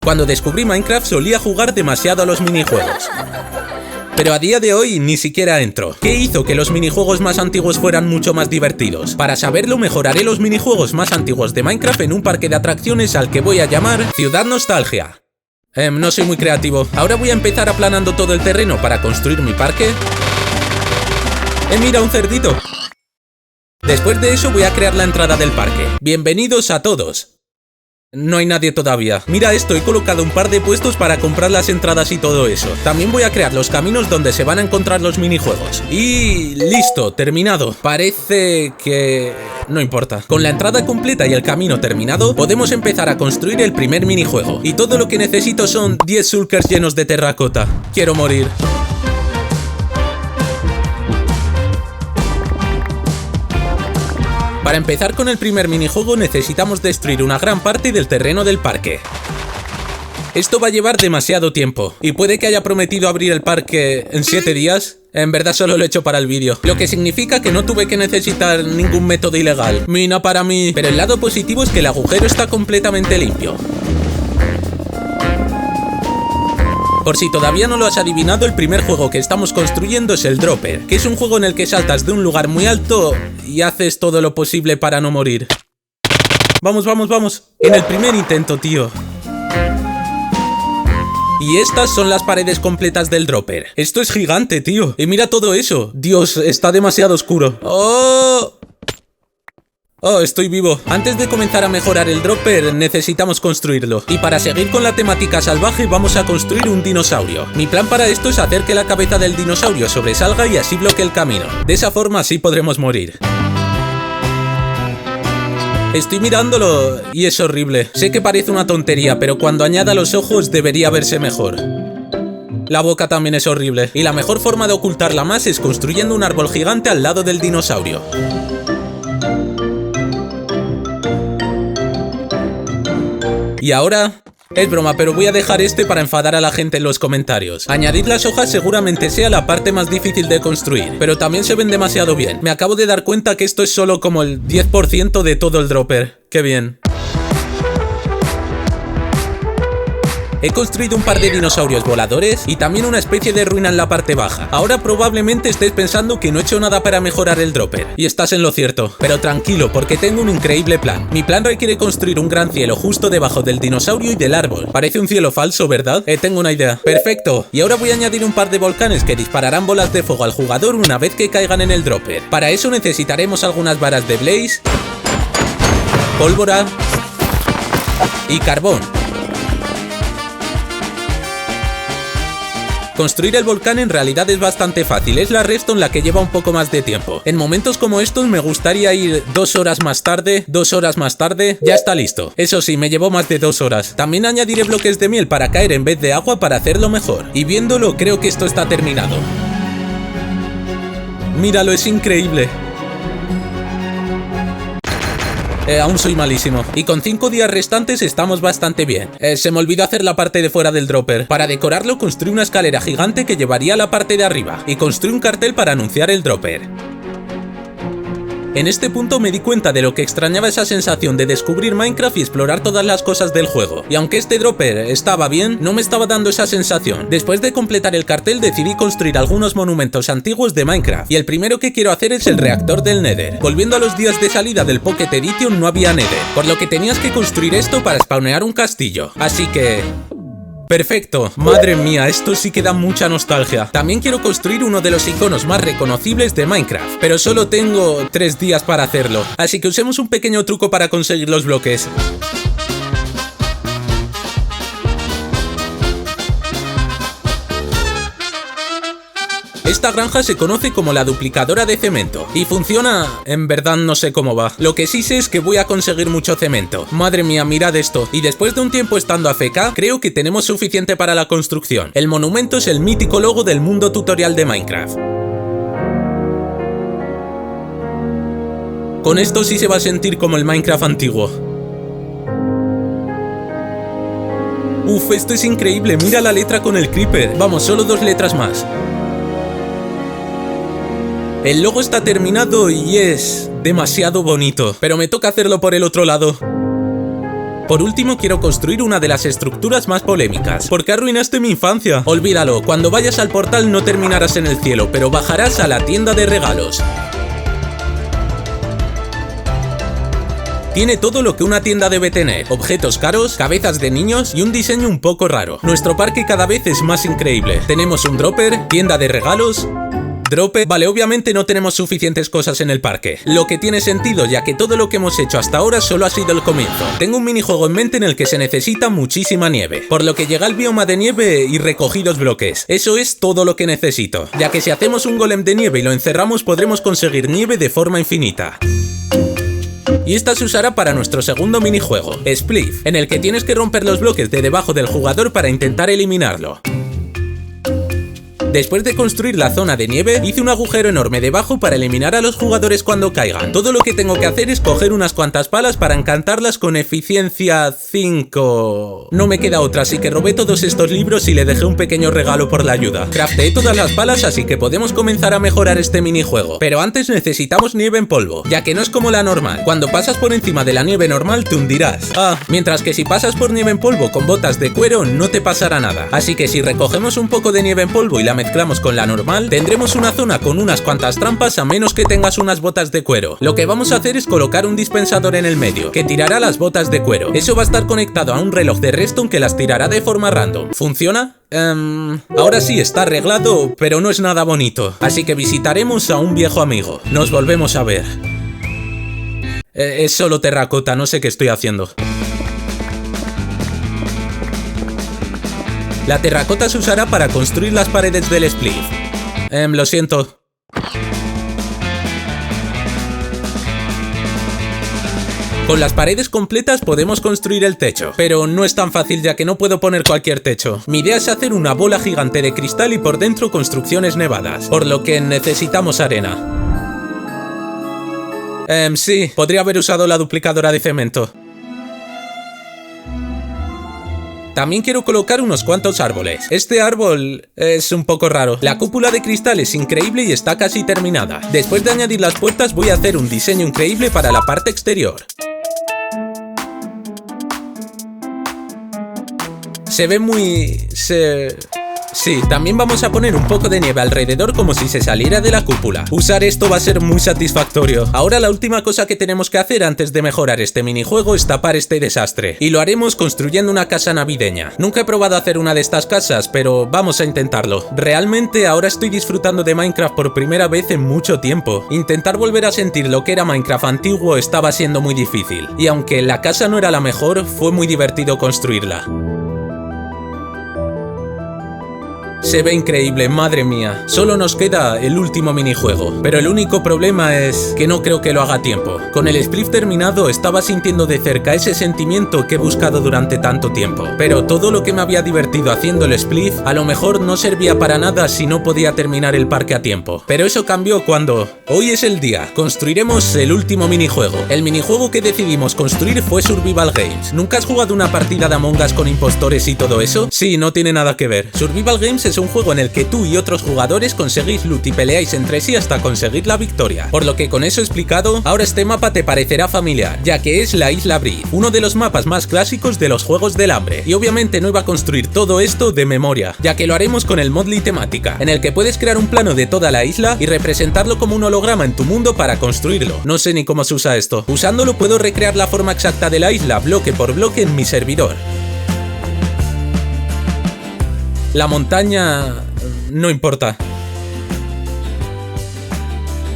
Cuando descubrí Minecraft solía jugar demasiado a los minijuegos. Pero a día de hoy ni siquiera entro. ¿Qué hizo que los minijuegos más antiguos fueran mucho más divertidos? Para saberlo mejoraré los minijuegos más antiguos de Minecraft en un parque de atracciones al que voy a llamar Ciudad Nostalgia. No soy muy creativo. Ahora voy a empezar aplanando todo el terreno para construir mi parque. Mira, un cerdito. Después de eso voy a crear la entrada del parque. Bienvenidos a todos. No hay nadie todavía. Mira esto, he colocado un par de puestos para comprar las entradas y todo eso. También voy a crear los caminos donde se van a encontrar los minijuegos. Y listo, terminado. Parece que... no importa. Con la entrada completa y el camino terminado, podemos empezar a construir el primer minijuego. Y todo lo que necesito son 10 shulkers llenos de terracota. Quiero morir. Para empezar con el primer minijuego necesitamos destruir una gran parte del terreno del parque. Esto va a llevar demasiado tiempo, y puede que haya prometido abrir el parque en 7 días. En verdad solo lo he hecho para el vídeo, lo que significa que no tuve que necesitar ningún método ilegal. Mina para mí. Pero el lado positivo es que el agujero está completamente limpio. Por si todavía no lo has adivinado, el primer juego que estamos construyendo es el Dropper, que es un juego en el que saltas de un lugar muy alto y haces todo lo posible para no morir. Vamos, vamos, vamos. En el primer intento, tío. Y estas son las paredes completas del Dropper. Esto es gigante, tío. Y mira todo eso. Dios, está demasiado oscuro. Oh, estoy vivo. Antes de comenzar a mejorar el Dropper, necesitamos construirlo. Y para seguir con la temática salvaje, vamos a construir un dinosaurio. Mi plan para esto es hacer que la cabeza del dinosaurio sobresalga y así bloquee el camino. De esa forma así podremos morir. Estoy mirándolo y es horrible. Sé que parece una tontería, pero cuando añada los ojos debería verse mejor. La boca también es horrible. Y la mejor forma de ocultarla más es construyendo un árbol gigante al lado del dinosaurio. Y ahora... es broma, pero voy a dejar este para enfadar a la gente en los comentarios. Añadir las hojas seguramente sea la parte más difícil de construir, pero también se ven demasiado bien. Me acabo de dar cuenta que esto es solo como el 10% de todo el Dropper. ¡Qué bien! He construido un par de dinosaurios voladores y también una especie de ruina en la parte baja. Ahora probablemente estés pensando que no he hecho nada para mejorar el Dropper. Y estás en lo cierto. Pero tranquilo, porque tengo un increíble plan. Mi plan requiere construir un gran cielo justo debajo del dinosaurio y del árbol. Parece un cielo falso, ¿verdad? Tengo una idea. ¡Perfecto! Y ahora voy a añadir un par de volcanes que dispararán bolas de fuego al jugador una vez que caigan en el Dropper. Para eso necesitaremos algunas varas de blaze, pólvora y carbón. Construir el volcán en realidad es bastante fácil, es la redstone la que lleva un poco más de tiempo. En momentos como estos me gustaría ir 2 horas más tarde, 2 horas más tarde, ya está listo. Eso sí, me llevó más de 2 horas. También añadiré bloques de miel para caer en vez de agua para hacerlo mejor. Y viéndolo creo que esto está terminado. Míralo, es increíble. Aún soy malísimo. Y con 5 días restantes estamos bastante bien. Se me olvidó hacer la parte de fuera del Dropper. Para decorarlo construí una escalera gigante que llevaría a la parte de arriba. Y construí un cartel para anunciar el Dropper. En este punto me di cuenta de lo que extrañaba esa sensación de descubrir Minecraft y explorar todas las cosas del juego. Y aunque este Dropper estaba bien, no me estaba dando esa sensación. Después de completar el cartel decidí construir algunos monumentos antiguos de Minecraft. Y el primero que quiero hacer es el reactor del Nether. Volviendo a los días de salida del Pocket Edition no había Nether, por lo que tenías que construir esto para spawnear un castillo. Así que... ¡perfecto! Madre mía, esto sí que da mucha nostalgia. También quiero construir uno de los iconos más reconocibles de Minecraft, pero solo tengo 3 días para hacerlo. Así que usemos un pequeño truco para conseguir los bloques. Esta granja se conoce como la duplicadora de cemento y funciona... en verdad no sé cómo va. Lo que sí sé es que voy a conseguir mucho cemento. Madre mía, mirad esto. Y después de un tiempo estando AFK, creo que tenemos suficiente para la construcción. El monumento es el mítico logo del mundo tutorial de Minecraft. Con esto sí se va a sentir como el Minecraft antiguo. Uf, esto es increíble. Mira la letra con el creeper. Vamos, solo 2 letras más. El logo está terminado y es demasiado bonito, pero me toca hacerlo por el otro lado. Por último, quiero construir una de las estructuras más polémicas. ¿Por qué arruinaste mi infancia? Olvídalo, cuando vayas al portal no terminarás en el cielo, pero bajarás a la tienda de regalos. Tiene todo lo que una tienda debe tener: objetos caros, cabezas de niños y un diseño un poco raro. Nuestro parque cada vez es más increíble. Tenemos un dropper, tienda de regalos... Dropper. Vale, obviamente no tenemos suficientes cosas en el parque, lo que tiene sentido ya que todo lo que hemos hecho hasta ahora solo ha sido el comienzo. Tengo un minijuego en mente en el que se necesita muchísima nieve, por lo que llega el bioma de nieve y recogí los bloques. Eso es todo lo que necesito, ya que si hacemos un golem de nieve y lo encerramos podremos conseguir nieve de forma infinita. Y esta se usará para nuestro segundo minijuego, Spliff, en el que tienes que romper los bloques de debajo del jugador para intentar eliminarlo. Después de construir la zona de nieve, hice un agujero enorme debajo para eliminar a los jugadores cuando caigan. Todo lo que tengo que hacer es coger unas cuantas palas para encantarlas con eficiencia 5. No me queda otra, así que robé todos estos libros y le dejé un pequeño regalo por la ayuda. Crafteé todas las palas, así que podemos comenzar a mejorar este minijuego. Pero antes necesitamos nieve en polvo, ya que no es como la normal. Cuando pasas por encima de la nieve normal te hundirás. Mientras que si pasas por nieve en polvo con botas de cuero no te pasará nada. Así que si recogemos un poco de nieve en polvo y la mezclamos con la normal, tendremos una zona con unas cuantas trampas a menos que tengas unas botas de cuero. Lo que vamos a hacer es colocar un dispensador en el medio, que tirará las botas de cuero. Eso va a estar conectado a un reloj de redstone que las tirará de forma random. ¿Funciona? Ahora sí está arreglado, pero no es nada bonito. Así que visitaremos a un viejo amigo. Nos volvemos a ver. Es solo terracota, no sé qué estoy haciendo. La terracota se usará para construir las paredes del Spliff. Lo siento. Con las paredes completas podemos construir el techo, pero no es tan fácil ya que no puedo poner cualquier techo. Mi idea es hacer una bola gigante de cristal y por dentro construcciones nevadas, por lo que necesitamos arena. Sí, podría haber usado la duplicadora de cemento. También quiero colocar unos cuantos árboles. Este árbol es un poco raro. La cúpula de cristal es increíble y está casi terminada. Después de añadir las puertas voy a hacer un diseño increíble para la parte exterior. Se ve muy... Sí, también vamos a poner un poco de nieve alrededor como si se saliera de la cúpula. Usar esto va a ser muy satisfactorio. Ahora la última cosa que tenemos que hacer antes de mejorar este minijuego es tapar este desastre. Y lo haremos construyendo una casa navideña. Nunca he probado hacer una de estas casas, pero vamos a intentarlo. Realmente ahora estoy disfrutando de Minecraft por primera vez en mucho tiempo. Intentar volver a sentir lo que era Minecraft antiguo estaba siendo muy difícil. Y aunque la casa no era la mejor, fue muy divertido construirla. Se ve increíble, madre mía. Solo nos queda el último minijuego. Pero el único problema es que no creo que lo haga a tiempo. Con el Spliff terminado estaba sintiendo de cerca ese sentimiento que he buscado durante tanto tiempo. Pero todo lo que me había divertido haciendo el Spliff a lo mejor no servía para nada si no podía terminar el parque a tiempo. Pero eso cambió cuando... Hoy es el día. Construiremos el último minijuego. El minijuego que decidimos construir fue Survival Games. ¿Nunca has jugado una partida de Among Us con impostores y todo eso? Sí, no tiene nada que ver. Survival Games es un juego en el que tú y otros jugadores conseguís loot y peleáis entre sí hasta conseguir la victoria. Por lo que con eso explicado, ahora este mapa te parecerá familiar, ya que es la Isla Breeze, uno de los mapas más clásicos de los Juegos del Hambre. Y obviamente no iba a construir todo esto de memoria, ya que lo haremos con el Modly temática, en el que puedes crear un plano de toda la isla y representarlo como un holograma en tu mundo para construirlo. No sé ni cómo se usa esto. Usándolo puedo recrear la forma exacta de la isla bloque por bloque en mi servidor. La montaña... no importa.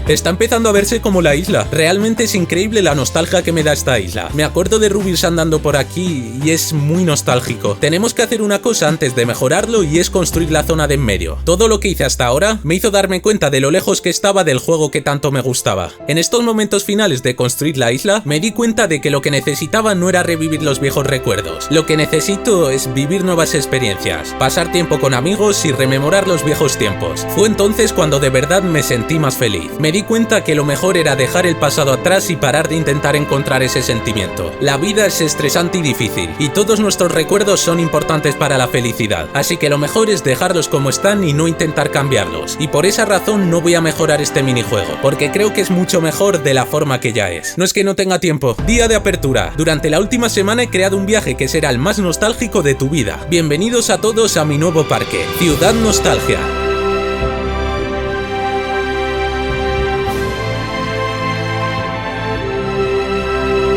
Está empezando a verse como la isla. Realmente es increíble la nostalgia que me da esta isla. Me acuerdo de Rubius andando por aquí y es muy nostálgico. Tenemos que hacer una cosa antes de mejorarlo y es construir la zona de en medio. Todo lo que hice hasta ahora me hizo darme cuenta de lo lejos que estaba del juego que tanto me gustaba. En estos momentos finales de construir la isla, me di cuenta de que lo que necesitaba no era revivir los viejos recuerdos. Lo que necesito es vivir nuevas experiencias, pasar tiempo con amigos y rememorar los viejos tiempos. Fue entonces cuando de verdad me sentí más feliz. Me di cuenta que lo mejor era dejar el pasado atrás y parar de intentar encontrar ese sentimiento. La vida es estresante y difícil, y todos nuestros recuerdos son importantes para la felicidad, así que lo mejor es dejarlos como están y no intentar cambiarlos. Y por esa razón no voy a mejorar este minijuego, porque creo que es mucho mejor de la forma que ya es. No es que no tenga tiempo. Día de apertura. Durante la última semana he creado un viaje que será el más nostálgico de tu vida. Bienvenidos a todos a mi nuevo parque, Ciudad Nostalgia.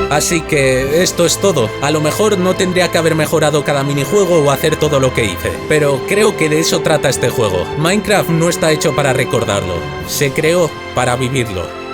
Así que esto es todo. A lo mejor no tendría que haber mejorado cada minijuego o hacer todo lo que hice, pero creo que de eso trata este juego. Minecraft no está hecho para recordarlo, se creó para vivirlo.